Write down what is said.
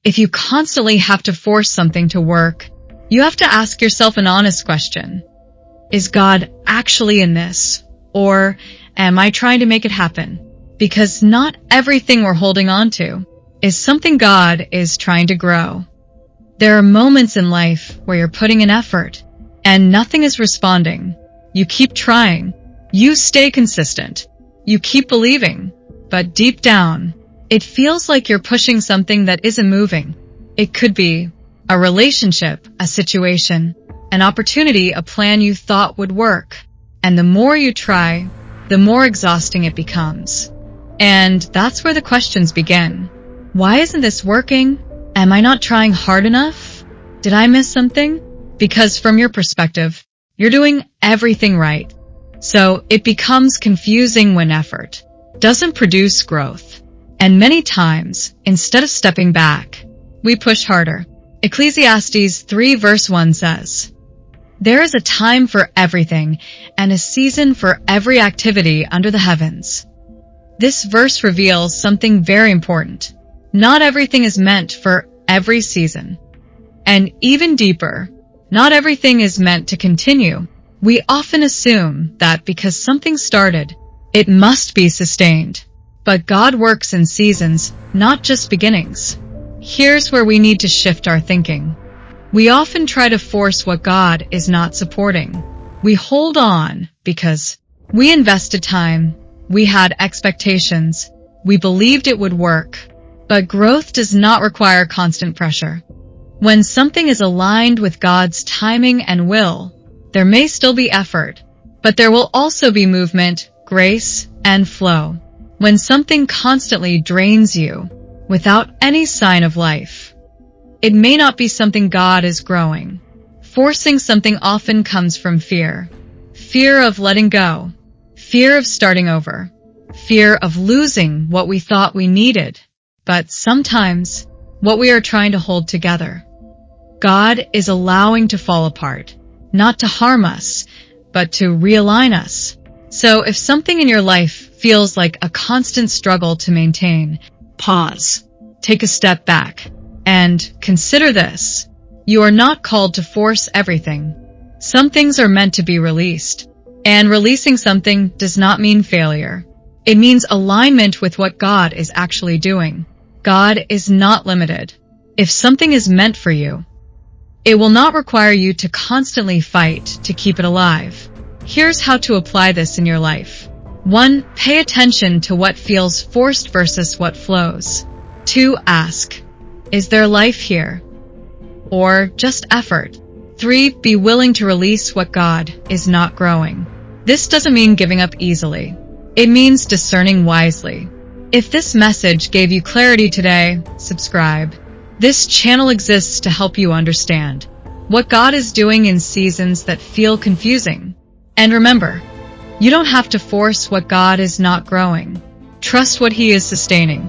If you constantly have to force something to work, you have to ask yourself an honest question. Is God actually in this? Or am I trying to make it happen? Because not everything we're holding on to is something God is trying to grow. There are moments in life where you're putting in effort and nothing is responding. You keep trying. You stay consistent. You keep believing. But deep down, it feels like you're pushing something that isn't moving. It could be a relationship, a situation, an opportunity, a plan you thought would work. And the more you try, the more exhausting it becomes. And that's where the questions begin. Why isn't this working? Am I not trying hard enough? Did I miss something? Because from your perspective, you're doing everything right. So it becomes confusing when effort doesn't produce growth. And many times, instead of stepping back, we push harder. Ecclesiastes 3 verse 1 says, "There is a time for everything and a season for every activity under the heavens." This verse reveals something very important. Not everything is meant for every season. And even deeper, not everything is meant to continue. We often assume that because something started, it must be sustained. But God works in seasons, not just beginnings. Here's where we need to shift our thinking. We often try to force what God is not supporting. We hold on because we invested time, we had expectations, we believed it would work. But growth does not require constant pressure. When something is aligned with God's timing and will, there may still be effort, but there will also be movement, grace, and flow. When something constantly drains you without any sign of life, it may not be something God is growing. Forcing something often comes from fear. Fear of letting go. Fear of starting over. Fear of losing what we thought we needed. But sometimes, what we are trying to hold together, God is allowing to fall apart, not to harm us, but to realign us. So if something in your life feels like a constant struggle to maintain, pause, take a step back, and consider this. You are not called to force everything. Some things are meant to be released, and releasing something does not mean failure. It means alignment with what God is actually doing. God is not limited. If something is meant for you, it will not require you to constantly fight to keep it alive. Here's how to apply this in your life. 1. Pay attention to what feels forced versus what flows. 2. Ask, is there life here? Or just effort? 3. Be willing to release what God is not growing. This doesn't mean giving up easily. It means discerning wisely. If this message gave you clarity today, subscribe. This channel exists to help you understand what God is doing in seasons that feel confusing. And remember, you don't have to force what God is not growing. Trust what He is sustaining.